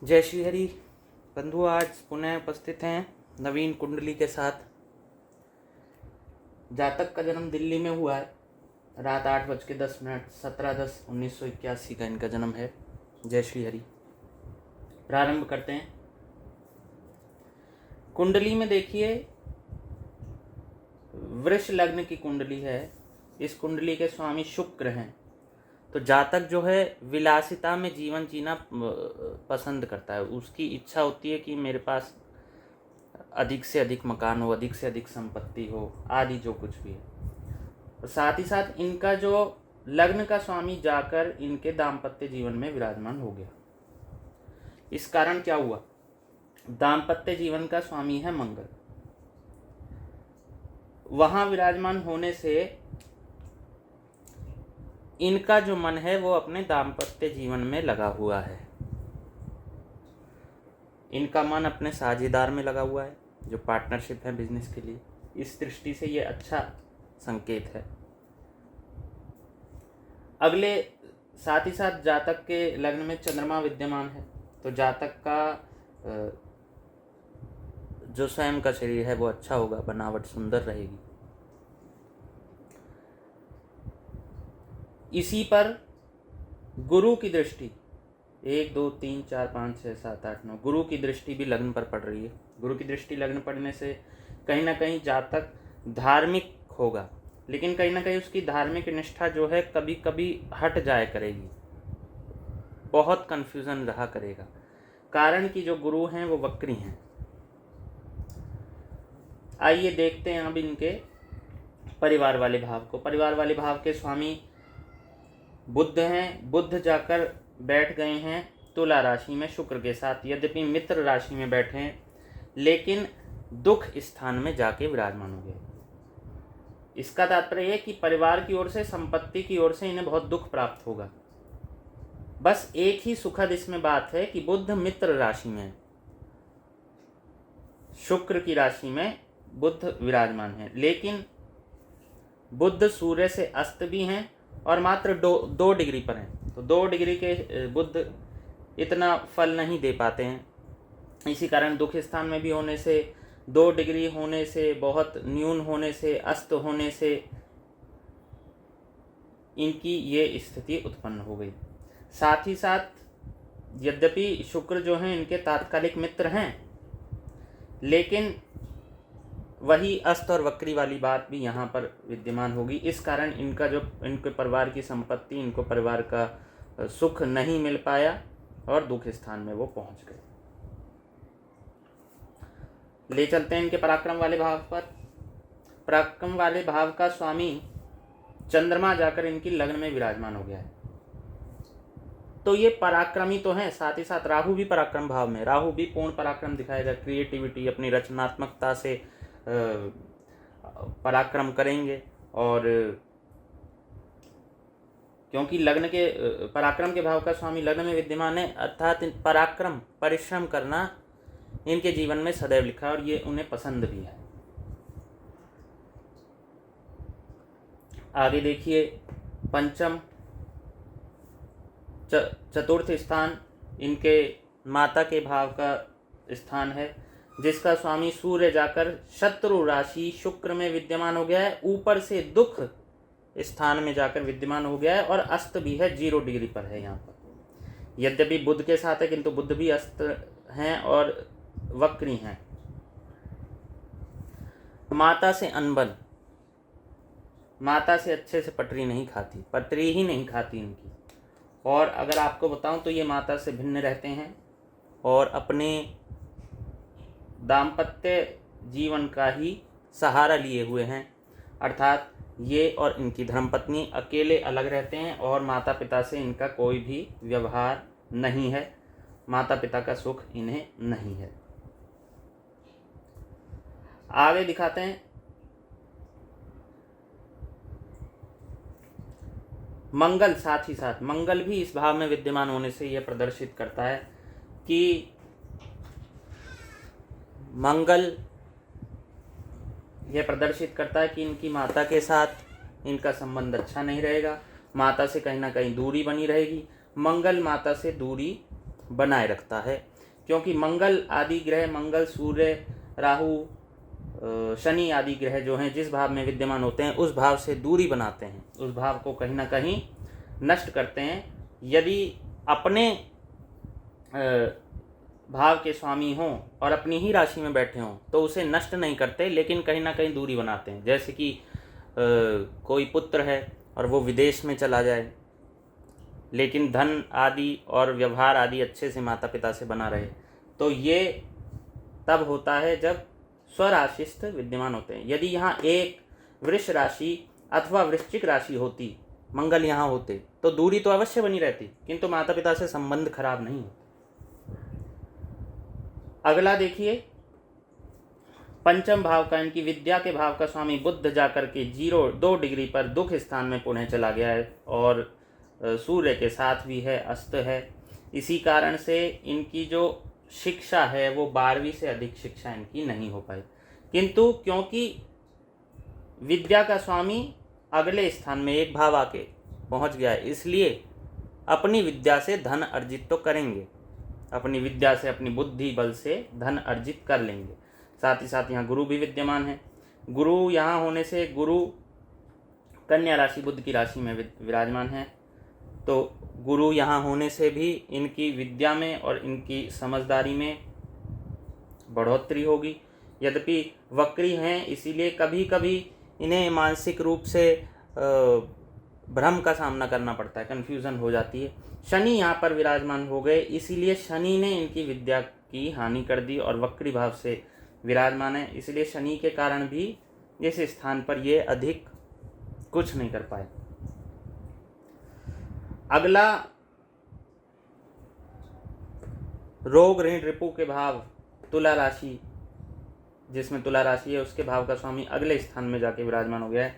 जय श्री हरि बंधु, आज पुनः उपस्थित हैं नवीन कुंडली के साथ। जातक का जन्म दिल्ली में हुआ है, रात 8:10 17/10/1981 का इनका जन्म है। जय श्री हरि। प्रारंभ करते हैं। कुंडली में देखिए, वृष लग्न की कुंडली है। इस कुंडली के स्वामी शुक्र हैं। तो जातक जो है विलासिता में जीवन जीना पसंद करता है। उसकी इच्छा होती है कि मेरे पास अधिक से अधिक मकान हो, अधिक से अधिक संपत्ति हो, आदि जो कुछ भी है। और साथ ही साथ इनका जो लग्न का स्वामी जाकर इनके दाम्पत्य जीवन में विराजमान हो गया। इस कारण क्या हुआ? दाम्पत्य जीवन का स्वामी है मंगल। वहां विराजमान होने से इनका जो मन है वो अपने दाम्पत्य जीवन में लगा हुआ है। इनका मन अपने साझेदार में लगा हुआ है, जो पार्टनरशिप है बिजनेस के लिए। इस दृष्टि से ये अच्छा संकेत है। अगले साथ ही साथ जातक के लग्न में चंद्रमा विद्यमान है, तो जातक का जो स्वयं का शरीर है वो अच्छा होगा, बनावट सुंदर रहेगी। इसी पर गुरु की दृष्टि 1 2 3 4 5 6 7 8 9 गुरु की दृष्टि भी लग्न पर पड़ रही है। गुरु की दृष्टि लग्न पड़ने से कहीं ना कहीं जातक धार्मिक होगा, लेकिन कहीं ना कहीं उसकी धार्मिक निष्ठा जो है कभी कभी हट जाया करेगी, बहुत कंफ्यूजन रहा करेगा। कारण कि जो गुरु हैं वो वक्री हैं। आइए देखते हैं अब इनके परिवार वाले भाव को। परिवार वाले भाव के स्वामी बुध हैं। बुध जाकर बैठ गए हैं तुला राशि में शुक्र के साथ। यद्यपि मित्र राशि में बैठे हैं, लेकिन दुख स्थान में जाके विराजमान हो गए। इसका तात्पर्य है कि परिवार की ओर से, संपत्ति की ओर से इन्हें बहुत दुख प्राप्त होगा। बस एक ही सुखद इसमें बात है कि बुध मित्र राशि में, शुक्र की राशि में बुध विराजमान है, लेकिन बुध सूर्य से अस्त भी हैं और मात्र 2 डिग्री पर हैं। तो 2 डिग्री के बुध इतना फल नहीं दे पाते हैं। इसी कारण दुख स्थान में भी होने से, 2 डिग्री होने से, बहुत न्यून होने से, अस्त होने से इनकी ये स्थिति उत्पन्न हो गई। साथ ही साथ यद्यपि शुक्र जो हैं इनके तात्कालिक मित्र हैं, लेकिन वही अस्त और वक्री वाली बात भी यहाँ पर विद्यमान होगी। इस कारण इनका जो इनके परिवार की संपत्ति, इनको परिवार का सुख नहीं मिल पाया और दुख स्थान में वो पहुंच गए। ले चलते हैं इनके पराक्रम वाले भाव पर। पराक्रम वाले भाव का स्वामी चंद्रमा जाकर इनकी लग्न में विराजमान हो गया है। तो ये पराक्रमी तो हैं, साथ ही साथ राहु भी पराक्रम भाव में। राहु भी पूर्ण पराक्रम दिखाएगा, क्रिएटिविटी, अपनी रचनात्मकता से पराक्रम करेंगे। और क्योंकि लग्न के पराक्रम के भाव का स्वामी लग्न में विद्यमान है, अर्थात पराक्रम, परिश्रम करना इनके जीवन में सदैव लिखा है और ये उन्हें पसंद भी है। आगे देखिए, पंचम चतुर्थ स्थान इनके माता के भाव का स्थान है, जिसका स्वामी सूर्य जाकर शत्रु राशि शुक्र में विद्यमान हो गया है। ऊपर से दुख स्थान में जाकर विद्यमान हो गया है और अस्त भी है, 0 डिग्री पर है यहाँ पर। यद्यपि बुध के साथ है, किंतु बुध भी अस्त हैं और वक्री हैं। माता से अनबन, माता से अच्छे से पटरी नहीं खाती, पटरी ही नहीं खाती इनकी। और अगर आपको बताऊं तो ये माता से भिन्न रहते हैं और अपने दाम्पत्य जीवन का ही सहारा लिए हुए हैं। अर्थात ये और इनकी धर्मपत्नी अकेले अलग रहते हैं और माता पिता से इनका कोई भी व्यवहार नहीं है। माता पिता का सुख इन्हें नहीं है। आगे दिखाते हैं मंगल। साथ ही साथ मंगल भी इस भाव में विद्यमान होने से यह प्रदर्शित करता है कि इनकी माता के साथ इनका संबंध अच्छा नहीं रहेगा। माता से कहीं ना कहीं दूरी बनी रहेगी। मंगल माता से दूरी बनाए रखता है। क्योंकि मंगल आदि ग्रह, मंगल, सूर्य, राहु, शनि आदि ग्रह जो हैं जिस भाव में विद्यमान होते हैं उस भाव से दूरी बनाते हैं, उस भाव को कहीं ना कहीं नष्ट करते हैं। यदि अपने भाव के स्वामी हों और अपनी ही राशि में बैठे हों तो उसे नष्ट नहीं करते, लेकिन कहीं ना कहीं दूरी बनाते हैं। जैसे कि कोई पुत्र है और वो विदेश में चला जाए, लेकिन धन आदि और व्यवहार आदि अच्छे से माता पिता से बना रहे, तो ये तब होता है जब स्वराशिस्थ विद्यमान होते हैं। यदि यहाँ एक वृष राशि अथवा वृश्चिक राशि होती, मंगल यहाँ होते, तो दूरी तो अवश्य बनी रहती, किंतु माता पिता से संबंध खराब नहीं होते। अगला देखिए, पंचम भाव का, इनकी विद्या के भाव का स्वामी बुध जाकर के 2 डिग्री पर दुख स्थान में पुनः चला गया है और सूर्य के साथ भी है, अस्त है। इसी कारण से इनकी जो शिक्षा है वो 12वीं से अधिक शिक्षा इनकी नहीं हो पाई, किंतु क्योंकि विद्या का स्वामी अगले स्थान में एक भाव आके पहुंच गया है, इसलिए अपनी विद्या से धन अर्जित तो करेंगे, अपनी विद्या से, अपनी बुद्धि बल से धन अर्जित कर लेंगे। साथ ही साथ यहाँ गुरु भी विद्यमान है। गुरु यहाँ होने से, गुरु कन्या राशि बुध की राशि में विराजमान है, तो गुरु यहाँ होने से भी इनकी विद्या में और इनकी समझदारी में बढ़ोतरी होगी। यद्यपि वक्री हैं, इसीलिए कभी कभी इन्हें मानसिक रूप से भ्रम का सामना करना पड़ता है, कन्फ्यूज़न हो जाती है। शनि यहाँ पर विराजमान हो गए, इसीलिए शनि ने इनकी विद्या की हानि कर दी और वक्री भाव से विराजमान है, इसलिए शनि के कारण भी इस स्थान पर ये अधिक कुछ नहीं कर पाए। अगला, रोग ऋण रिपु के भाव, तुला राशि, जिसमें तुला राशि है उसके भाव का स्वामी अगले स्थान में जाके विराजमान हो गया है,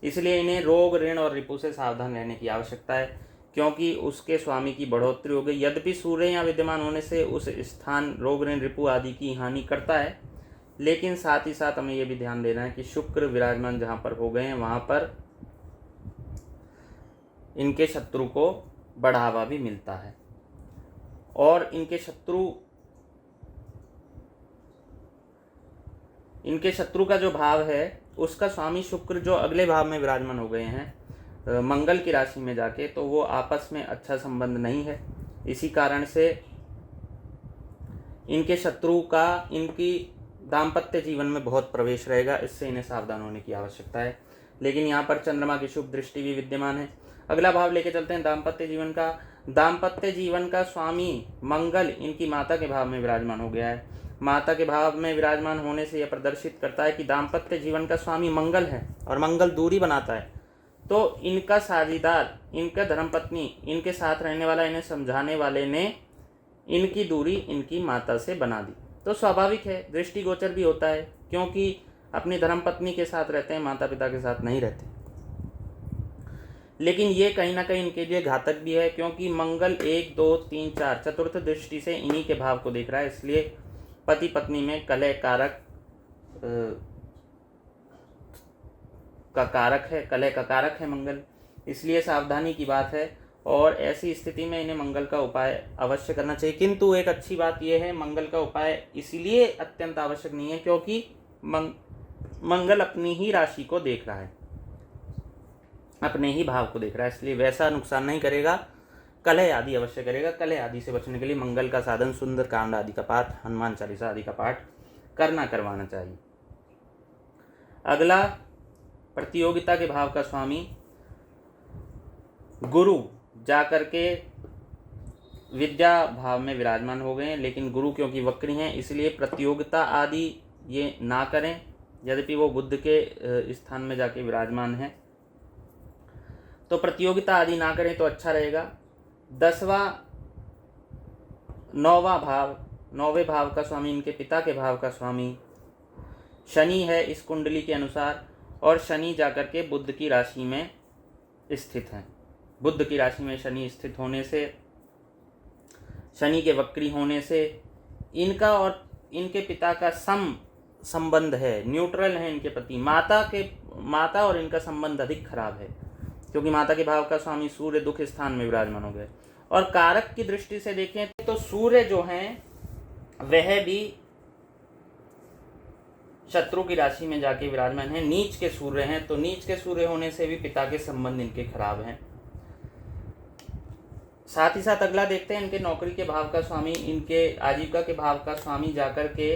इसलिए इन्हें रोग ऋण और रिपु से सावधान रहने की आवश्यकता है, क्योंकि उसके स्वामी की बढ़ोतरी हो गई। यद्यपि सूर्य यहाँ विद्यमान होने से उस स्थान रोग ऋण रिपु आदि की हानि करता है, लेकिन साथ ही साथ हमें यह भी ध्यान देना है कि शुक्र विराजमान जहाँ पर हो गए हैं वहाँ पर इनके शत्रु को बढ़ावा भी मिलता है, और इनके शत्रु का जो भाव है उसका स्वामी शुक्र जो अगले भाव में विराजमान हो गए हैं मंगल की राशि में जाके, तो वो आपस में अच्छा संबंध नहीं है। इसी कारण से इनके शत्रु का इनकी दाम्पत्य जीवन में बहुत प्रवेश रहेगा, इससे इन्हें सावधान होने की आवश्यकता है। लेकिन यहाँ पर चंद्रमा की शुभ दृष्टि भी विद्यमान है। अगला भाव लेके चलते हैं दाम्पत्य जीवन का। दाम्पत्य जीवन का स्वामी मंगल इनकी माता के भाव में विराजमान हो गया है। माता के भाव में विराजमान होने से यह प्रदर्शित करता है कि दाम्पत्य जीवन का स्वामी मंगल है और मंगल दूरी बनाता है, तो इनका साझीदार, इनका धर्मपत्नी, इनके साथ रहने वाला, इन्हें समझाने वाले ने इनकी दूरी इनकी माता से बना दी। तो स्वाभाविक है, दृष्टिगोचर भी होता है, क्योंकि अपनी धर्मपत्नी के साथ रहते हैं, माता पिता के साथ नहीं रहते। लेकिन ये कहीं ना कहीं इनके लिए घातक भी है, क्योंकि मंगल 1, 2, 3, 4 चतुर्थ दृष्टि से इन्हीं के भाव को देख रहा है, इसलिए पति पत्नी में कलह का कारक है मंगल, इसलिए सावधानी की बात है। और ऐसी स्थिति में इन्हें मंगल का उपाय अवश्य करना चाहिए। किंतु एक अच्छी बात यह है, मंगल का उपाय इसलिए अत्यंत आवश्यक नहीं है क्योंकि मंगल अपनी ही राशि को देख रहा है, अपने ही भाव को देख रहा है, इसलिए वैसा नुकसान नहीं करेगा, कलह आदि अवश्य करेगा। कलह आदि से बचने के लिए मंगल का साधन सुंदर कांड आदि का पाठ, हनुमान चालीसा आदि का पाठ करवाना चाहिए। अगला, प्रतियोगिता के भाव का स्वामी गुरु जाकर के विद्या भाव में विराजमान हो गए हैं, लेकिन गुरु क्योंकि वक्री हैं इसलिए प्रतियोगिता आदि ये ना करें। यद्यपि वो बुध के स्थान में जाके विराजमान हैं, तो प्रतियोगिता आदि ना करें तो अच्छा रहेगा। 9वें भाव का स्वामी, इनके पिता के भाव का स्वामी शनि है इस कुंडली के अनुसार, और शनि जाकर के बुध की राशि में स्थित हैं। बुध की राशि में शनि स्थित होने से, शनि के वक्री होने से इनका और इनके पिता का संबंध है, न्यूट्रल है इनके प्रति। माता और इनका संबंध अधिक खराब है, क्योंकि माता के भाव का स्वामी सूर्य दुख स्थान में विराजमान हो गए। और कारक की दृष्टि से देखें तो सूर्य जो हैं वह भी शत्रु की राशि में जाके विराजमान है, नीच के सूर्य हैं, तो नीच के सूर्य होने से भी पिता के संबंध इनके खराब हैं। साथ ही साथ अगला देखते हैं, इनके नौकरी के भाव का स्वामी, इनके आजीविका के भाव का स्वामी जाकर के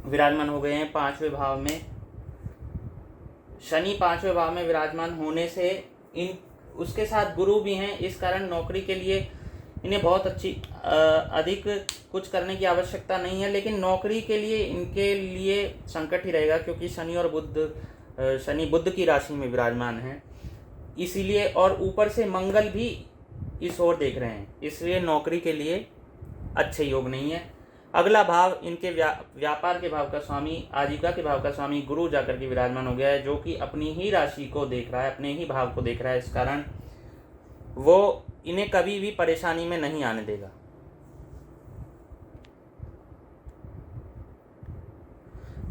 विराजमान हो गए हैं 5वें भाव में। शनि 5वें भाव में विराजमान होने से इन उसके साथ गुरु भी हैं, इस कारण नौकरी के लिए इन्हें बहुत अच्छी अधिक कुछ करने की आवश्यकता नहीं है, लेकिन नौकरी के लिए इनके लिए संकट ही रहेगा, क्योंकि शनि बुध की राशि में विराजमान है, इसीलिए, और ऊपर से मंगल भी इस ओर देख रहे हैं, इसलिए नौकरी के लिए अच्छे योग नहीं है। अगला भाव इनके व्यापार के भाव का स्वामी, आजीविका के भाव का स्वामी गुरु जाकर के विराजमान हो गया है, जो कि अपनी ही राशि को देख रहा है, अपने ही भाव को देख रहा है, इस कारण वो इन्हें कभी भी परेशानी में नहीं आने देगा।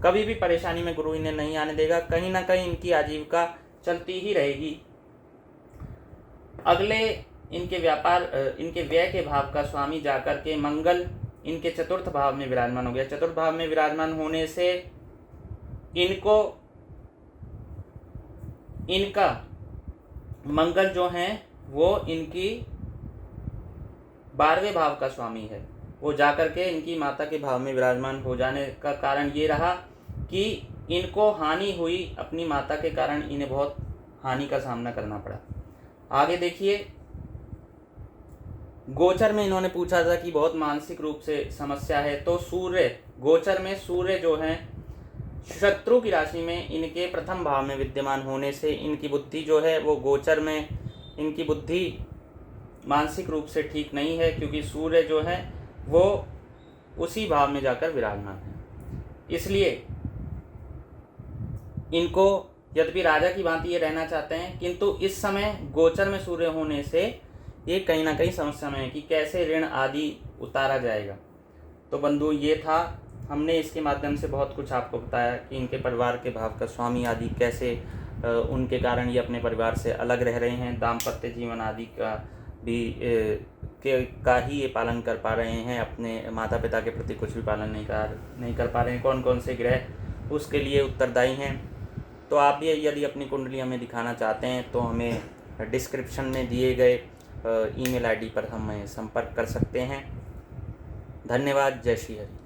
कभी भी परेशानी में गुरु इन्हें नहीं आने देगा, कहीं ना कहीं इनकी आजीविका चलती ही रहेगी। अगले इनके व्यय के भाव का स्वामी जाकर के मंगल इनके चतुर्थ भाव में विराजमान हो गया। चतुर्थ भाव में विराजमान होने से इनका मंगल जो है वो इनकी 12वें भाव का स्वामी है, वो जाकर के इनकी माता के भाव में विराजमान हो जाने का कारण ये रहा कि इनको हानि हुई, अपनी माता के कारण इन्हें बहुत हानि का सामना करना पड़ा। आगे देखिए, गोचर में इन्होंने पूछा था कि बहुत मानसिक रूप से समस्या है, तो गोचर में सूर्य जो है शत्रु की राशि में इनके प्रथम भाव में विद्यमान होने से इनकी बुद्धि जो है वो गोचर में इनकी बुद्धि मानसिक रूप से ठीक नहीं है, क्योंकि सूर्य जो है वो उसी भाव में जाकर विराजमान है। इसलिए इनको यद्यपि राजा की भांति ये रहना चाहते हैं, किंतु इस समय गोचर में सूर्य होने से ये कहीं ना कहीं समस्या में है कि कैसे ऋण आदि उतारा जाएगा। तो बंधु, ये था, हमने इसके माध्यम से बहुत कुछ आपको बताया कि इनके परिवार के भाव का स्वामी आदि कैसे उनके कारण ये अपने परिवार से अलग रह रहे हैं, दाम्पत्य जीवन आदि का भी का ही ये पालन कर पा रहे हैं, अपने माता पिता के प्रति कुछ भी पालन नहीं कर पा रहे हैं। कौन कौन से ग्रह उसके लिए उत्तरदायी हैं। तो आप भी यदि अपनी कुंडली हमें दिखाना चाहते हैं तो हमें डिस्क्रिप्शन में दिए गए ईमेल आईडी पर हमें संपर्क कर सकते हैं। धन्यवाद। जय श्री हरि।